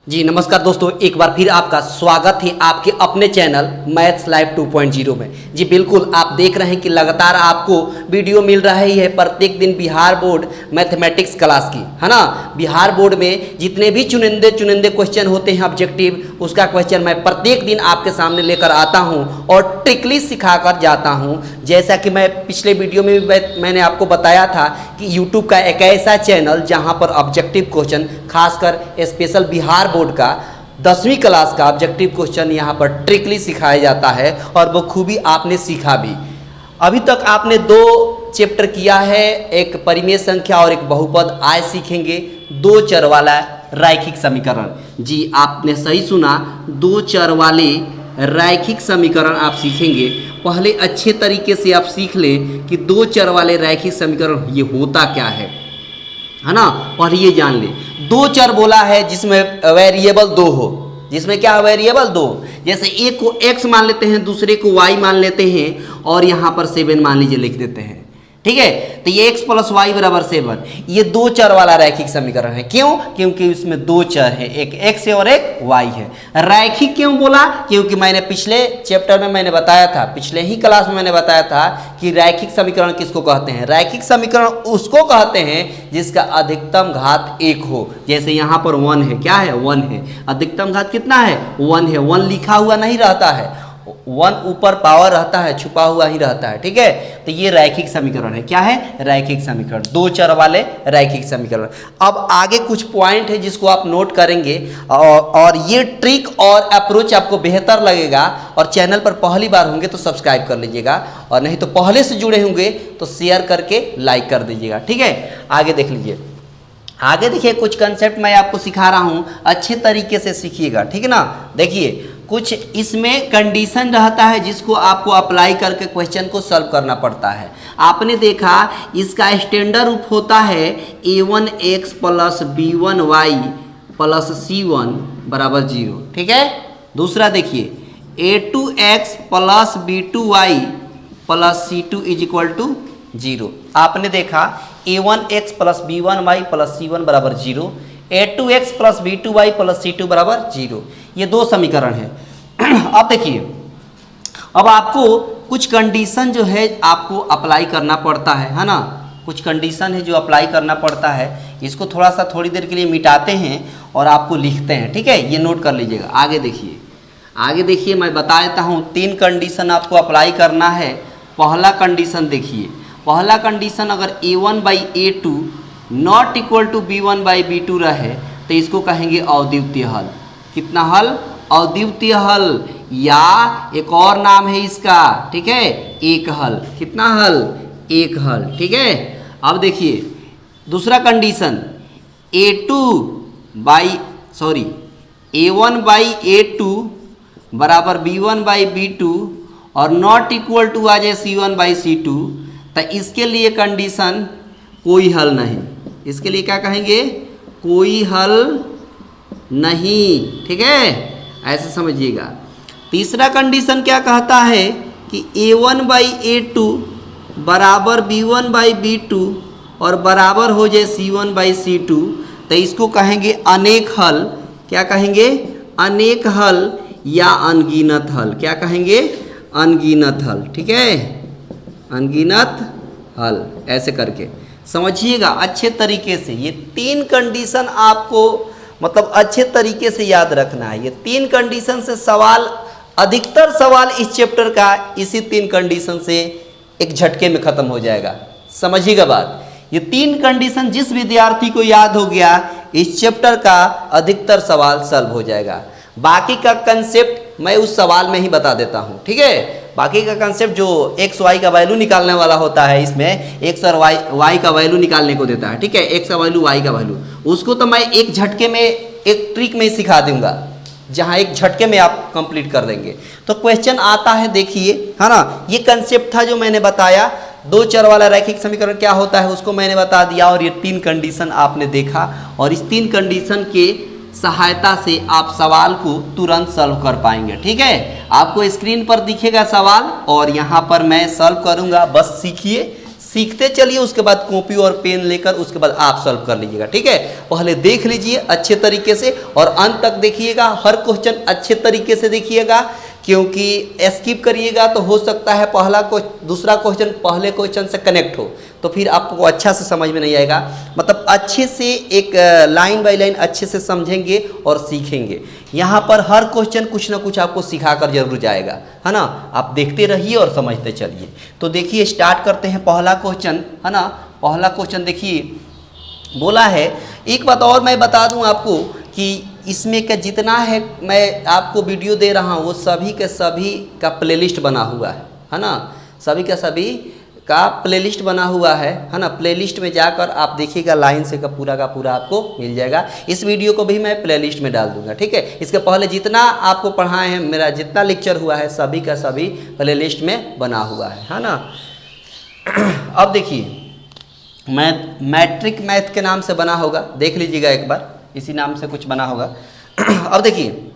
जी नमस्कार दोस्तों, एक बार फिर आपका स्वागत है आपके अपने चैनल मैथ्स लाइव 2.0 में। जी बिल्कुल, आप देख रहे हैं कि लगातार आपको वीडियो मिल रही है प्रत्येक दिन बिहार बोर्ड मैथमेटिक्स क्लास की, है ना। बिहार बोर्ड में जितने भी चुनिंदे क्वेश्चन होते हैं ऑब्जेक्टिव, उसका क्वेश्चन मैं प्रत्येक दिन आपके सामने लेकर आता हूं और ट्रिकली सिखाकर जाता हूं। जैसा कि मैं पिछले वीडियो में भी मैंने आपको बताया था कि यूट्यूब का एक ऐसा चैनल जहां पर ऑब्जेक्टिव क्वेश्चन, खासकर स्पेशल बिहार बोर्ड का 10वीं क्लास का ऑब्जेक्टिव क्वेश्चन यहाँ पर ट्रिकली सिखाया जाता है और वो खूबी आपने सीखा भी। अभी तक आपने 2 चैप्टर किया है, एक परिमेय संख्या और एक बहुपद। आज सीखेंगे 2 चर वाला रैखिक समीकरण। जी आपने सही सुना, 2 चर वाले रैखिक समीकरण आप सीखेंगे। पहले अच्छे तरीके से आप सीख लें कि 2 चर वाले रैखिक समीकरण ये होता क्या है ना। पहले ये जान ले, 2 चर बोला है जिसमें वेरिएबल 2 हो, जिसमें क्या वेरिएबल 2, जैसे एक को x मान लेते हैं, दूसरे को y मान लेते हैं और यहाँ पर 7 मान लीजिए लिख देते हैं, ठीक है। तो ये x + y = 7, ये 2 चर वाला रैखिक समीकरण है। क्यों? क्योंकि इसमें 2 चर है, एक x है और एक y है। रैखिक क्यों बोला? क्योंकि मैंने पिछले चैप्टर में मैंने बताया था, पिछले ही क्लास में मैंने बताया था कि रैखिक समीकरण किसको कहते हैं। रैखिक समीकरण उसको कहते हैं जिसका अधिकतम घात 1 हो। जैसे यहाँ पर 1 है, क्या है? 1 है। अधिकतम घात कितना है? 1 है। 1 लिखा हुआ नहीं रहता है, 1 ऊपर पावर रहता है, छुपा हुआ ही रहता है, ठीक है। तो ये रैखिक समीकरण है। क्या है? रैखिक समीकरण, 2 चर वाले रैखिक समीकरण। अब आगे कुछ पॉइंट है जिसको आप नोट करेंगे और ये ट्रिक और अप्रोच आपको बेहतर लगेगा। और चैनल पर पहली बार होंगे तो सब्सक्राइब कर लीजिएगा, और नहीं तो पहले से जुड़े होंगे तो शेयर करके लाइक कर दीजिएगा, ठीक है। आगे देख लीजिए, आगे देखिए, कुछ कंसेप्ट मैं आपको सिखा रहा हूं, अच्छे तरीके से सीखिएगा, ठीक है ना। देखिए, कुछ इसमें कंडीशन रहता है जिसको आपको अप्लाई करके क्वेश्चन को सॉल्व करना पड़ता है। आपने देखा इसका स्टैंडर्ड रूप होता है a1x + b1y + c1 = 0, ठीक है। दूसरा देखिए, a2x + b2y + c2 = 0। आपने देखा a1x + b1y + c1 = 0, a2x + b2y + c2 = 0। ये 2 समीकरण है। अब देखिए, अब आपको कुछ कंडीशन जो है आपको अप्लाई करना पड़ता है ना। कुछ कंडीशन है जो अप्लाई करना पड़ता है। इसको थोड़ा सा थोड़ी देर के लिए मिटाते हैं और आपको लिखते हैं, ठीक है। ये नोट कर लीजिएगा। आगे देखिए, आगे देखिए, मैं बता देता हूँ 3 कंडीशन आपको अप्लाई करना है। पहला कंडीशन देखिए, पहला कंडीशन अगर a1/a2 not equal to b1/b2 रहे तो इसको कहेंगे अद्वितीय हल। कितना हल? अद्वितीय हल, या एक और नाम है इसका, ठीक है, एक हल। कितना हल? एक हल, ठीक है। अब देखिए दूसरा कंडीशन, a1/a2 बराबर b1/b2 और नॉट इक्वल टू आ जाए c1/c2, तो इसके लिए कंडीशन कोई हल नहीं। इसके लिए क्या कहेंगे? कोई हल नहीं, ठीक है, ऐसे समझिएगा। तीसरा कंडीशन क्या कहता है कि a1/a2 बराबर b1/b2 और बराबर हो जाए c1/c2, तो इसको कहेंगे अनेक हल। क्या कहेंगे? अनेक हल या अनगिनत हल। क्या कहेंगे? अनगिनत हल, ठीक है, अनगिनत हल। ऐसे करके समझिएगा अच्छे तरीके से। ये 3 कंडीशन आपको मतलब अच्छे तरीके से याद रखना है। ये 3 कंडीशन से सवाल, अधिकतर सवाल इस चैप्टर का इसी 3 कंडीशन से एक झटके में खत्म हो जाएगा। समझिएगा बात। ये 3 कंडीशन जिस विद्यार्थी को याद हो गया, इस चैप्टर का अधिकतर सवाल सॉल्व हो जाएगा। बाकी का कंसेप्ट मैं उस सवाल में ही बता देता हूँ, ठीक है। बाकी का कंसेप्ट जो एक्स वाई का वैल्यू निकालने वाला होता है, इसमें एक्स और वाई का वैल्यू निकालने को देता है, ठीक है, एक्स का वैल्यू वाई का वैल्यू, उसको तो मैं एक झटके में, एक ट्रिक में सिखा दूंगा, जहां एक झटके में आप कंप्लीट कर देंगे। तो क्वेश्चन आता है, देखिए, है ना। ये कंसेप्ट था जो मैंने बताया, 2 चर वाला रैखिक समीकरण क्या होता है उसको मैंने बता दिया, और ये 3 कंडीशन आपने देखा, और इस 3 कंडीशन के सहायता से आप सवाल को तुरंत सॉल्व कर पाएंगे, ठीक है। आपको स्क्रीन पर दिखेगा सवाल और यहाँ पर मैं सॉल्व करूँगा, बस सीखिए, सीखते चलिए, उसके बाद कॉपी और पेन लेकर उसके बाद आप सॉल्व कर लीजिएगा। ठीक है, पहले देख लीजिए अच्छे तरीके से और अंत तक देखिएगा, हर क्वेश्चन अच्छे तरीके से देखिएगा, क्योंकि स्किप करिएगा तो हो सकता है दूसरा क्वेश्चन पहले क्वेश्चन से कनेक्ट हो, तो फिर आपको अच्छा से समझ में नहीं आएगा। मतलब अच्छे से एक लाइन बाय लाइन अच्छे से समझेंगे और सीखेंगे। यहाँ पर हर क्वेश्चन कुछ ना कुछ आपको सिखा कर जरूर जाएगा, है ना। आप देखते रहिए और समझते चलिए। तो देखिए स्टार्ट करते हैं पहला क्वेश्चन, है ना। पहला क्वेश्चन देखिए, बोला है, एक बात और मैं बता दूं आपको कि इसमें का जितना है मैं आपको वीडियो दे रहा हूँ वो सभी के सभी का प्लेलिस्ट बना हुआ है ना। सभी का सभी का प्लेलिस्ट बना हुआ है ना। प्लेलिस्ट में जाकर आप देखिएगा, लाइन से का पूरा आपको मिल जाएगा। इस वीडियो को भी मैं प्लेलिस्ट में डाल दूंगा। ठीक है, इसके पहले जितना आपको पढ़ाए हैं, मेरा जितना लेक्चर हुआ है सभी का सभी प्लेलिस्ट में बना हुआ है ना। अब देखिए, मैट्रिक मैथ के नाम से बना होगा, देख लीजिएगा एक बार, इसी नाम से कुछ बना होगा। अब देखिए,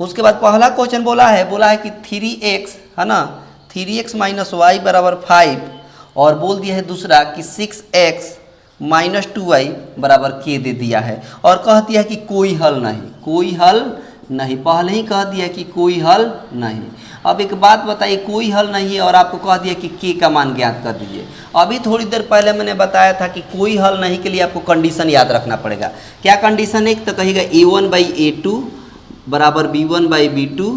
उसके बाद पहला क्वेश्चन बोला है कि 3x, है ना, 3x माइनस वाई बराबर 5, और बोल दिया है दूसरा कि 6x माइनस 2y बराबर k दे दिया है, और कह दिया है कि कोई हल नहीं, पहले ही कह दिया कि कोई हल नहीं। अब एक बात बताइए, कोई हल नहीं है और आपको कह दिया कि k का मान ज्ञात कर दीजिए। अभी थोड़ी देर पहले मैंने बताया था कि कोई हल नहीं के लिए आपको कंडीशन याद रखना पड़ेगा। क्या कंडीशन? एक तो कहिएगा a1/a2 बराबर b1/b2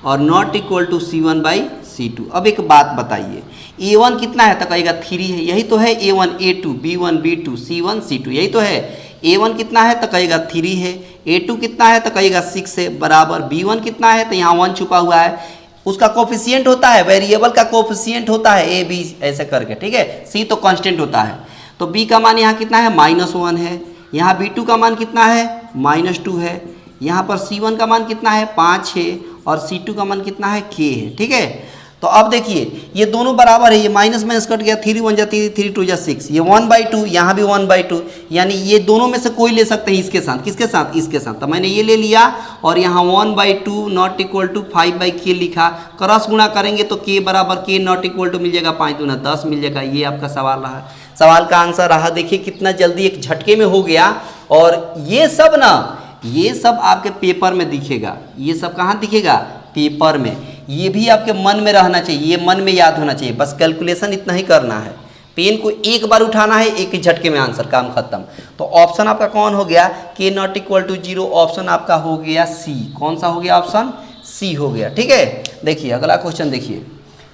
और नॉट इक्वल टू c1/c2। अब एक बात बताइए, a1 कितना है? तो कहिएगा 3 है, यही तो है a1 a2 b1 b2 c1 c2, यही तो है। a1 कितना है? तो कहिएगा 3 है। a2 कितना है? तो कहिएगा 6 है, बराबर b1 कितना है? तो यहाँ 1 छुपा हुआ है, उसका कोफिशिएंट होता है, वेरिएबल का कोफिशिएंट होता है a b ऐसे करके। ठीक है, c तो कांस्टेंट होता है। तो b का मान यहाँ कितना है? -1 है। यहाँ b2 का मान कितना है? -2 है। यहाँ पर c1 का मान कितना है? 5 है, और c2 का मान कितना है? k है। ठीक है, तो अब देखिए ये दोनों बराबर है, ये माइनस माइनस कट गया, 3 1 जा 3, 3 2 जा 6, ये 1/2, यहाँ भी 1/2, यानी ये दोनों में से कोई ले सकते हैं इसके साथ। किसके साथ? इसके साथ। तो मैंने ये ले लिया और यहाँ 1/2 नॉट इक्वल टू 5/k लिखा। क्रॉस गुणा करेंगे तो k बराबर k नॉट इक्वल टू मिल जाएगा 5 दूना 10 मिल जाएगा। ये आपका सवाल रहा, सवाल का आंसर रहा। देखिए कितना जल्दी एक झटके में हो गया। और ये सब आपके पेपर में दिखेगा। ये सब कहाँ दिखेगा? पेपर में। ये भी आपके मन में रहना चाहिए, ये मन में याद होना चाहिए। बस कैलकुलेशन इतना ही करना है, पेन को एक बार उठाना है, एक ही झटके में आंसर, काम खत्म। तो ऑप्शन आपका कौन हो गया? k not equal to 0। Option आपका हो गया सी। कौन सा हो गया? ऑप्शन सी हो गया। ठीक है, देखिए अगला क्वेश्चन देखिए।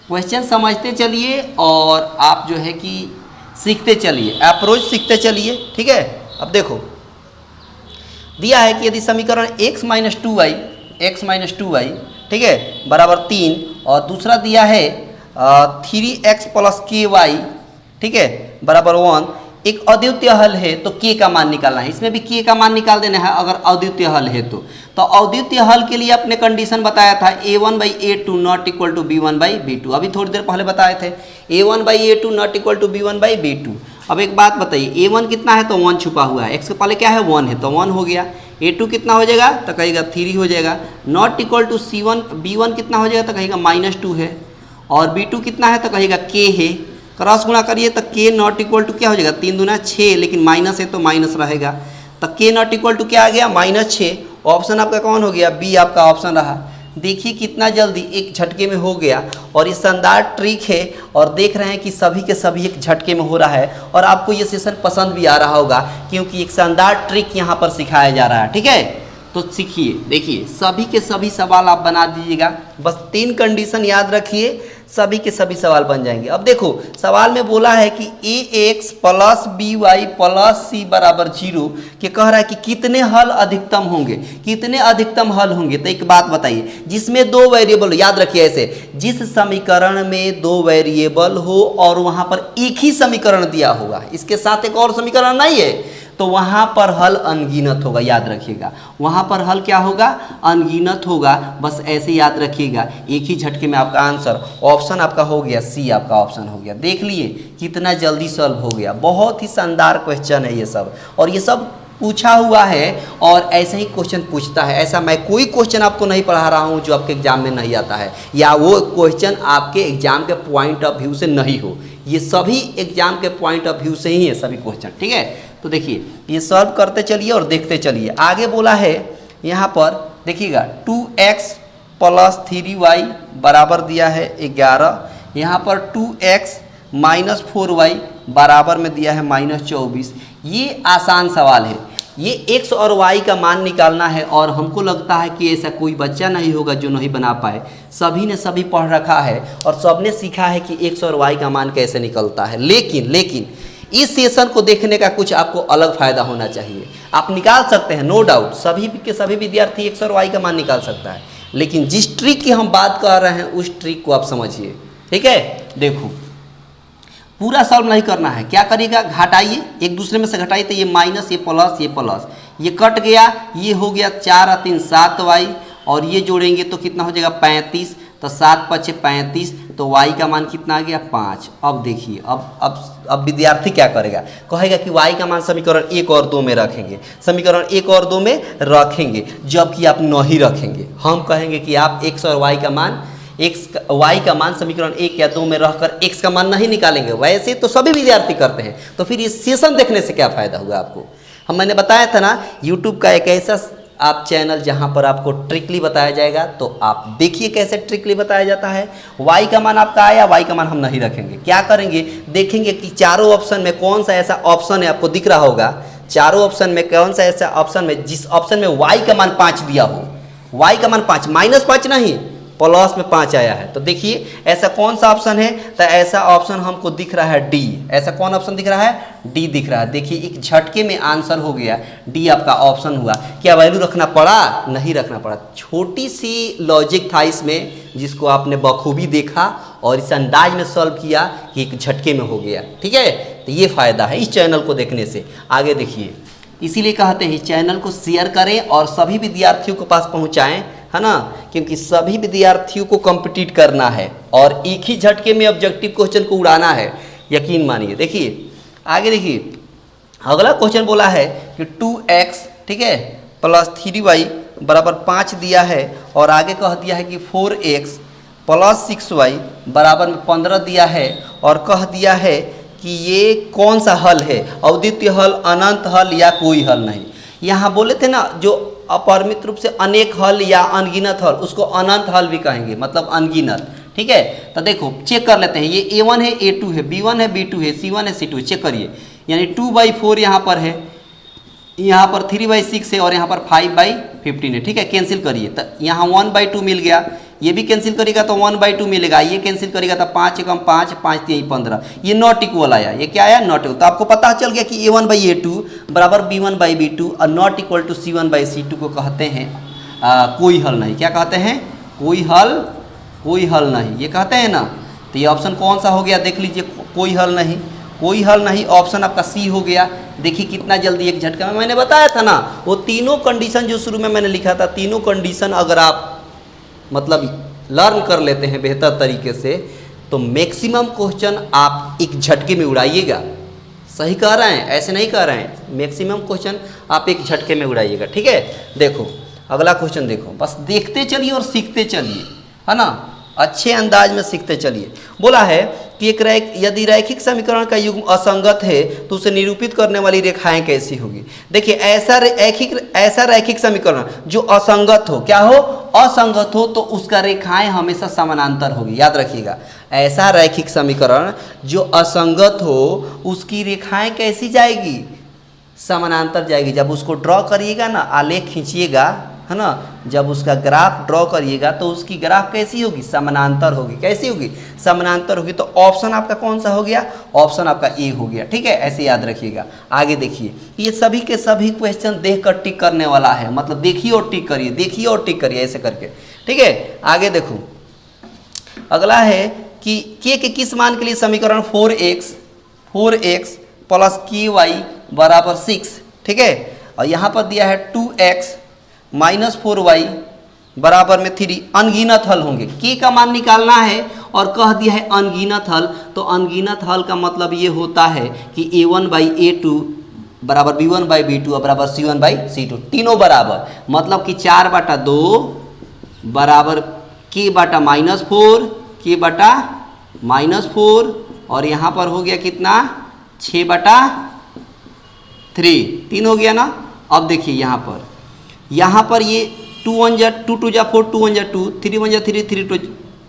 क्वेश्चन समझते चलिए और आप जो है कि सीखते चलिए, अप्रोच सीखते चलिए। ठीक है, अब देखो दिया है कि यदि समीकरण x माइनस 2y ठीक है बराबर 3, और दूसरा दिया है 3x प्लस ky ठीक है बराबर 1, एक अद्वितीय हल है तो k का मान निकालना है। इसमें भी k का मान निकाल देना है अगर अद्वितीय हल है तो अद्वितीय हल के लिए अपने कंडीशन बताया था a1/a2 not equal to b1/b2। अभी थोड़ी देर पहले बताए थे a1/a2 not equal to b1/b2। अब एक बात बताइए, a1 कितना है? तो 1 छुपा हुआ है, x के पहले क्या है? 1 है, तो 1 हो गया। a2 कितना हो जाएगा? तो कहेगा 3 हो जाएगा। Not equal to c1 b1 कितना हो जाएगा? तो कहेगा -2 है, और b2 कितना है? तो कहेगा k है। क्रॉस गुणा करिए तो k नॉट इक्वल टू क्या हो जाएगा? 3 दूना 6, लेकिन माइनस है तो माइनस रहेगा, तो k नॉट इक्वल टू क्या आ गया? -6। ऑप्शन आपका कौन हो गया? बी आपका ऑप्शन रहा। देखिए कितना जल्दी एक झटके में हो गया, और ये शानदार ट्रिक है, और देख रहे हैं कि सभी के सभी एक झटके में हो रहा है, और आपको ये सेशन पसंद भी आ रहा होगा क्योंकि एक शानदार ट्रिक यहाँ पर सिखाया जा रहा है। ठीक है, तो सीखिए। देखिए सभी के सभी सवाल आप बना दीजिएगा, बस 3 कंडीशन याद रखिए, सभी के सभी सवाल बन जाएंगे। अब देखो सवाल में बोला है कि ax plus by plus c बराबर 0 के कह रहा है कि कितने हल अधिकतम होंगे, कितने अधिकतम हल होंगे। तो एक बात बताइए, जिसमें 2 वेरिएबल, याद रखिए ऐसे, जिस समीकरण में 2 वेरिएबल हो और वहां पर एक ही समीकरण दिया होगा, इसके साथ एक और समीकरण नहीं है, तो वहां पर हल अनगिनत होगा। याद रखिएगा, वहां पर हल क्या होगा? अनगिनत होगा। बस ऐसे याद रखिएगा, एक ही झटके में आपका आंसर, ऑप्शन आपका हो गया सी, आपका ऑप्शन हो गया। देख लिए कितना जल्दी सॉल्व हो गया। बहुत ही शानदार क्वेश्चन है ये सब, और ये सब पूछा हुआ है और ऐसे ही क्वेश्चन पूछता है। ऐसा मैं कोई क्वेश्चन आपको नहीं पढ़ा रहा हूँ जो आपके एग्जाम में नहीं आता है, या वो क्वेश्चन आपके एग्जाम के पॉइंट ऑफ व्यू से नहीं हो। ये सभी एग्जाम के पॉइंट ऑफ व्यू से ही है सभी क्वेश्चन, ठीक है। तो देखिए ये सॉल्व करते चलिए और देखते चलिए। आगे बोला है यहाँ पर देखिएगा 2x प्लस 3y बराबर दिया है 11, यहाँ पर 2x माइनस 4y बराबर में दिया है माइनस 24। ये आसान सवाल है, ये x और y का मान निकालना है और हमको लगता है कि ऐसा कोई बच्चा नहीं होगा जो नहीं बना पाए। सभी ने सभी पढ़ रखा है और सबने सीखा है कि x और y का मान कैसे निकलता है। लेकिन इस सेशन को देखने का कुछ आपको अलग फायदा होना चाहिए। आप निकाल सकते हैं, नो डाउट, सभी के सभी विद्यार्थी x और y का मान निकाल सकता है, लेकिन जिस ट्रिक की हम बात कर रहे हैं उस ट्रिक को आप समझिए, ठीक है। देखो पूरा सॉल्व नहीं करना है, क्या करिएगा, घटाइए, एक दूसरे में से घटाइए तो ये माइनस, ये प्लस, ये कट गया, ये हो गया 4 और 3 7y, और ये जोड़ेंगे तो कितना हो जाएगा 35, तो 7 5 35, तो y का मान कितना आ गया 5। अब देखिए अब विद्यार्थी क्या करेगा, कहेगा कि y का मान समीकरण 1 और 2 में रखेंगे, समीकरण 1 और 2 में रखेंगे, जबकि आप नहीं रखेंगे। हम कहेंगे कि आप x और y का मान y का मान समीकरण 1 या 2 में रहकर x का मान नहीं निकालेंगे। वैसे तो सभी विद्यार्थी करते हैं, तो फिर ये सेशन देखने से क्या फ़ायदा हुआ आपको। मैंने बताया था ना, YouTube का एक ऐसा आप चैनल जहां पर आपको ट्रिकली बताया जाएगा, तो आप देखिए कैसे ट्रिकली बताया जाता है। y का मान आपका आया, y का मान हम नहीं रखेंगे, क्या करेंगे, देखेंगे कि चारों ऑप्शन में कौन सा ऐसा ऑप्शन है, आपको दिख रहा होगा, चारों ऑप्शन में कौन सा ऐसा ऑप्शन में जिस ऑप्शन में y का मान 5 दिया हो, y का मान 5, -5 नहीं, प्लस में 5 आया है, तो देखिए ऐसा कौन सा ऑप्शन है, तो ऐसा ऑप्शन हमको दिख रहा है डी। ऐसा कौन ऑप्शन दिख रहा है, डी दिख रहा है। देखिए एक झटके में आंसर हो गया, डी आपका ऑप्शन हुआ। क्या वैल्यू रखना पड़ा, नहीं रखना पड़ा, छोटी सी लॉजिक था इसमें जिसको आपने बखूबी देखा और इस अंदाज में सॉल्व किया कि एक झटके में हो गया, ठीक है। तो ये फायदा है इस चैनल को देखने से। आगे देखिए, इसीलिए कहते हैं इस चैनल को शेयर करें और सभी विद्यार्थियों के पास पहुंचाएं, है ना, क्योंकि सभी विद्यार्थियों को कम्पिटिट करना है और एक ही झटके में ऑब्जेक्टिव क्वेश्चन को उड़ाना है, यकीन मानिए। देखिए आगे देखिए, अगला क्वेश्चन बोला है कि 2x, ठीक है, प्लस 3y बराबर 5 दिया है, और आगे कह दिया है कि 4x प्लस 6y बराबर में 15 दिया है, और कह दिया है कि ये कौन सा हल है, अद्वितीय हल, अनंत हल या कोई हल नहीं। यहाँ बोले थे ना, जो अपरिमित रूप से अनेक हल या अनगिनत हल, उसको अनंत हल भी कहेंगे, मतलब अनगिनत, ठीक है। तो देखो चेक कर लेते हैं, ये A1 है, A2 है, B1 है, B2 है, C1 है, C2 है, चेक करिए। यानी 2/4 यहाँ पर है, यहाँ पर 3/6 है, और यहाँ पर 5/15 है, ठीक है। कैंसिल करिए तो यहाँ 1/2 मिल गया, ये भी कैंसिल करेगा तो 1/2 मिलेगा, ये कैंसिल करेगा तो 5 कम 5, 5 3 15, ये नॉट इक्वल आया। ये क्या आया, नॉट इक्वल। तो आपको पता चल गया कि A1/A2 बराबर B1/B2 और नॉट इक्वल टू C1/C2 को कहते हैं कोई हल नहीं। क्या कहते हैं, कोई हल नहीं, ये कहते हैं ना। तो ये ऑप्शन कौन सा हो गया, देख लीजिए, कोई हल नहीं, ऑप्शन आपका सी हो गया। देखिए कितना जल्दी एक झटका में, मैंने बताया था ना, वो तीनों कंडीशन जो शुरू में मैंने लिखा था, तीनों कंडीशन अगर आप मतलब लर्न कर लेते हैं बेहतर तरीके से, तो मैक्सिमम क्वेश्चन आप एक झटके में उड़ाइएगा। सही कह रहे हैं, ऐसे नहीं कह रहे हैं, मैक्सिमम क्वेश्चन आप एक झटके में उड़ाइएगा, ठीक है। देखो अगला क्वेश्चन देखो, बस देखते चलिए और सीखते चलिए, है ना, अच्छे अंदाज में सीखते चलिए। बोला है कि यदि रैखिक समीकरण का युग्म असंगत है तो उसे निरूपित करने वाली रेखाएं कैसी होगी। देखिए ऐसा रैखिक समीकरण जो असंगत हो, क्या हो, असंगत हो, तो उसका रेखाएं हमेशा समानांतर होगी। याद रखिएगा, ऐसा रैखिक समीकरण जो असंगत हो उसकी रेखाएं कैसी जाएगी, समानांतर जाएगी। जब उसको ड्रॉ करिएगा ना, आलेख खींचिएगा, है ना, जब उसका ग्राफ ड्रॉ करिएगा तो उसकी ग्राफ कैसी होगी, समानांतर होगी। कैसी होगी, समानांतर होगी। तो ऑप्शन आपका कौन सा हो गया, ऑप्शन आपका ए हो गया, ठीक है। ऐसे याद रखिएगा। आगे देखिए, ये सभी के सभी क्वेश्चन देखकर टिक करने वाला है, मतलब देखिए और टिक करिए, देखिए और टिक करिए, ऐसे करके, ठीक है। आगे देखो, अगला है कि के किस मान के लिए समीकरण 4x प्लस ky बराबर 6, ठीक है। और यहाँ पर दिया है 2x माइनस 4y बराबर में 3, अनगिनत हल होंगे। के का मान निकालना है और कह दिया है अनगिनत हल, तो अनगिनत हल का मतलब ये होता है कि A1/A2 बराबर B1/B2 बराबर C1/C2, तीनों बराबर, मतलब कि 4/2 बराबर k/-4, k/-4 और यहाँ पर हो गया कितना 6/3, 3 हो गया ना। अब देखिए यहाँ पर ये 2 1 जा 2 2 जा 4, 2 1 जा 2, 3 1 जा 3,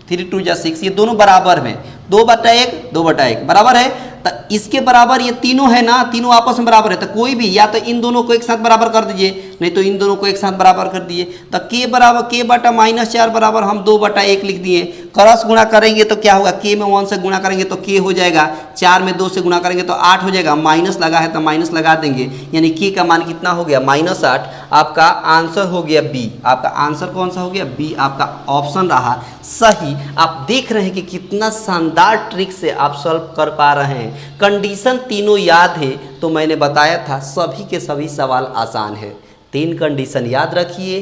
3 2 जा 6, ये दोनों बराबर में 2/1 2/1 बराबर है। तो इसके बराबर ये तीनों है ना, तीनों आपस में बराबर है। तो कोई भी या तो इन दोनों को एक साथ बराबर कर दीजिए, नहीं तो इन दोनों को एक साथ बराबर कर दीजिए। तो k बराबर k/-4 बराबर हम 2/1 लिख दिए। क्रॉस गुणा करेंगे तो क्या होगा, k में 1 से गुणा करेंगे तो k हो जाएगा, 4 में 2 से गुणा करेंगे तो 8 हो जाएगा। माइनस लगा है तो माइनस लगा देंगे, यानी k का मान कितना हो गया -8। आपका आंसर हो गया बी। आपका आंसर कौन सा हो गया, बी आपका ऑप्शन रहा सही। आप देख रहे हैं कि कितना शानदार ट्रिक से आप सॉल्व कर पा रहे हैं। कंडीशन तीनों याद है तो मैंने बताया था सभी के सभी सवाल आसान है। 3 कंडीशन याद रखिए,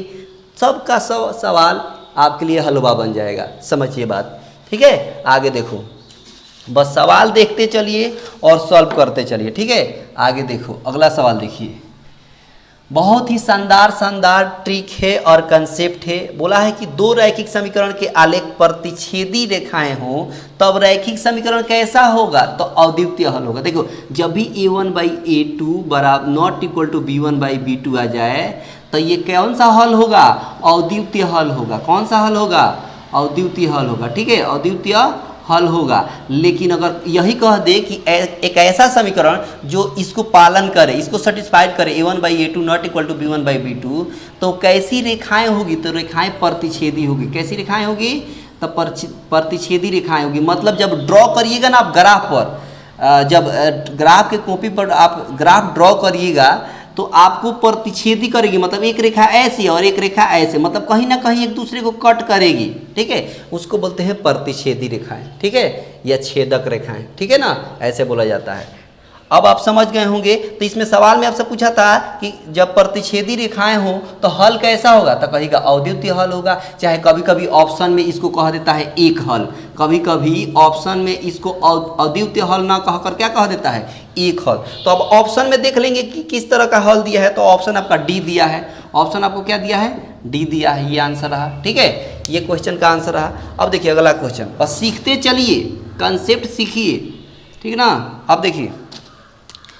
सबका सब सवाल आपके लिए हलवा बन जाएगा। समझिए बात, ठीक है। आगे देखो, बस सवाल देखते चलिए और सॉल्व करते चलिए, ठीक है। आगे देखो, अगला सवाल देखिए, बहुत ही शानदार ट्रिक है और कंसेप्ट है। बोला है कि 2 रैखिक समीकरण के आलेख प्रतिच्छेदी रेखाएं हों तब रैखिक समीकरण कैसा होगा, तो अद्वितीय हल होगा। देखो, जब भी a1/a2 बराबर नॉट इक्वल टू b1/b2 आ जाए तो ये कौन सा हल होगा, अद्वितीय हल होगा। कौन सा हल होगा, अद्वितीय हल होगा, ठीक है, अद्वितीय हल होगा। लेकिन अगर यही कह दे कि एक ऐसा समीकरण जो इसको पालन करे, इसको सेटिस्फाइड करे, a1/a2 not equal to b1/b2, तो कैसी रेखाएं होगी, तो रेखाएं प्रतिच्छेदी होगी। कैसी रेखाएं होगी, तो प्रतिच्छेदी रेखाएं होगी। मतलब जब ड्रॉ करिएगा ना आप ग्राफ पर, जब ग्राफ के कॉपी पर आप ग्राफ ड्रॉ करिएगा तो आपको प्रतिच्छेदी करेगी। मतलब एक रेखा ऐसी और एक रेखा ऐसे, मतलब कहीं ना कहीं एक दूसरे को कट करेगी, ठीक है। उसको बोलते हैं प्रतिच्छेदी रेखाएं, ठीक है, या छेदक रेखाएं, ठीक है ना, ऐसे बोला जाता है। अब आप समझ गए होंगे। तो इसमें सवाल में आपसे पूछा था कि जब प्रतिच्छेदी रेखाएं हो तो हल कैसा होगा, तो कहेगा अद्वितीय हल होगा। चाहे कभी कभी ऑप्शन में इसको कह देता है एक हल, कभी कभी ऑप्शन में इसको अद्वितीय हल ना कहकर क्या कह देता है, एक हल। तो अब ऑप्शन में देख लेंगे कि किस तरह का हल दिया है। तो ऑप्शन आपका डी दिया है, ऑप्शन आपको क्या दिया है, डी दिया है। ये आंसर रहा, ठीक है, ये क्वेश्चन का आंसर रहा। अब देखिए अगला क्वेश्चन, बस सीखते चलिए, कंसेप्ट सीखिए, ठीक ना। अब देखिए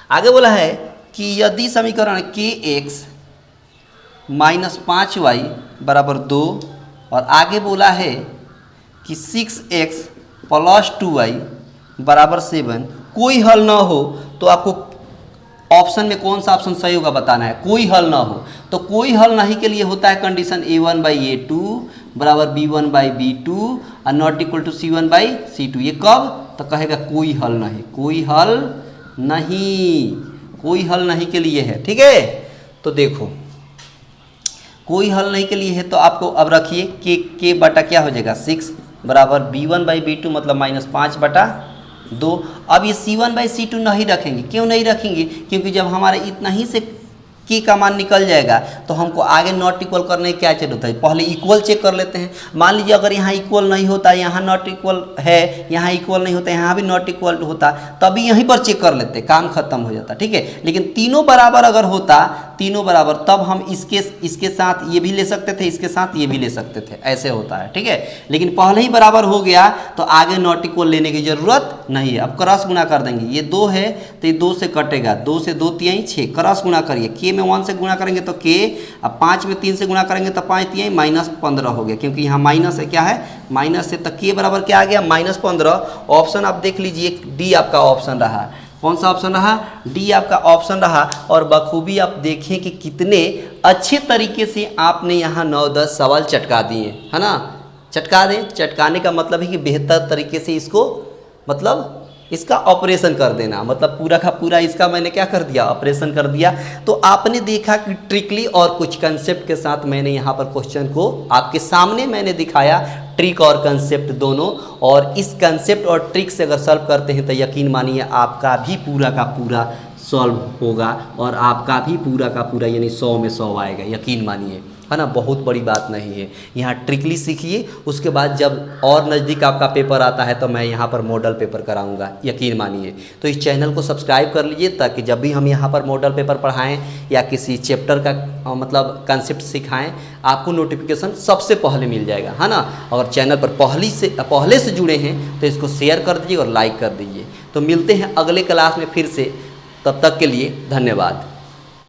आगे बोला है कि यदि समीकरण kx -5y बराबर 2 और आगे बोला है कि 6x + 2y बराबर 7 कोई हल ना हो, तो आपको ऑप्शन में कौन सा ऑप्शन सही होगा बताना है। कोई हल ना हो, तो कोई हल नहीं के लिए होता है कंडीशन a1/a2 बराबर b1/b2 और नॉट इक्वल टू c1/c2। ये कब, तो कहेगा कोई हल नहीं, कोई हल नहीं, कोई हल नहीं के लिए है, ठीक है। तो देखो कोई हल नहीं के लिए है तो आपको अब रखिए के बटा क्या हो जाएगा 6 बराबर b1/b2 मतलब -5/2। अब ये c1/c2 नहीं रखेंगे। क्यों नहीं रखेंगे, क्योंकि जब हमारे इतना ही से की का मान निकल जाएगा तो हमको आगे नॉट इक्वल करने की क्या जरूरत है, पहले इक्वल चेक कर लेते हैं। मान लीजिए अगर यहाँ इक्वल नहीं होता, यहाँ नॉट इक्वल है, यहाँ इक्वल नहीं होता, यहाँ भी नॉट इक्वल होता, तभी यहीं पर चेक कर लेते, काम खत्म हो जाता, ठीक है। लेकिन तीनों बराबर अगर होता, तीनों बराबर, तब हम इसके साथ ये भी ले सकते थे, इसके साथ ये भी ले सकते थे, ऐसे होता है, ठीक है। लेकिन पहले ही बराबर हो गया तो आगे नॉट इक्वल लेने की जरूरत नहीं है। अब क्रॉस गुणा कर देंगे, ये 2 है तो ये 2 से कटेगा, 2 से 2 3 6, क्रॉस गुणा करिए, के में 1 से गुणा करेंगे तो के, अब 5 में 3 से गुणा करेंगे तो 5 3 -15 हो गया, क्योंकि यहाँ माइनस है, क्या है माइनस है। तो के बराबर क्या आ गया -15। ऑप्शन आप देख लीजिए, डी आपका ऑप्शन रहा। कौन सा ऑप्शन रहा, डी आपका ऑप्शन रहा। और बखूबी आप देखें कि कितने अच्छे तरीके से आपने यहाँ 9-10 सवाल चटका दिए, है ना। चटका दें, चटकाने का मतलब है कि बेहतर तरीके से इसको, मतलब इसका ऑपरेशन कर देना, मतलब पूरा का पूरा इसका मैंने क्या कर दिया, ऑपरेशन कर दिया। तो आपने देखा कि ट्रिकली और कुछ कंसेप्ट के साथ मैंने यहाँ पर क्वेश्चन को आपके सामने मैंने दिखाया, ट्रिक और कंसेप्ट दोनों। और इस कंसेप्ट और ट्रिक से अगर सॉल्व करते हैं तो यकीन मानिए आपका भी पूरा का पूरा सॉल्व होगा और आपका भी पूरा का पूरा यानी 100 में 100 आएगा, यकीन मानिए। है ना, बहुत बड़ी बात नहीं है। यहाँ ट्रिकली सीखिए, उसके बाद जब और नज़दीक आपका पेपर आता है तो मैं यहाँ पर मॉडल पेपर कराऊंगा, यकीन मानिए। तो इस चैनल को सब्सक्राइब कर लीजिए ताकि जब भी हम यहाँ पर मॉडल पेपर पढ़ाएं या किसी चैप्टर का मतलब कंसेप्ट सिखाएं, आपको नोटिफिकेशन सबसे पहले मिल जाएगा, है ना। अगर चैनल पर पहले से जुड़े हैं तो इसको शेयर कर दीजिए और लाइक कर दीजिए। तो मिलते हैं अगले क्लास में फिर से, तब तक के लिए धन्यवाद।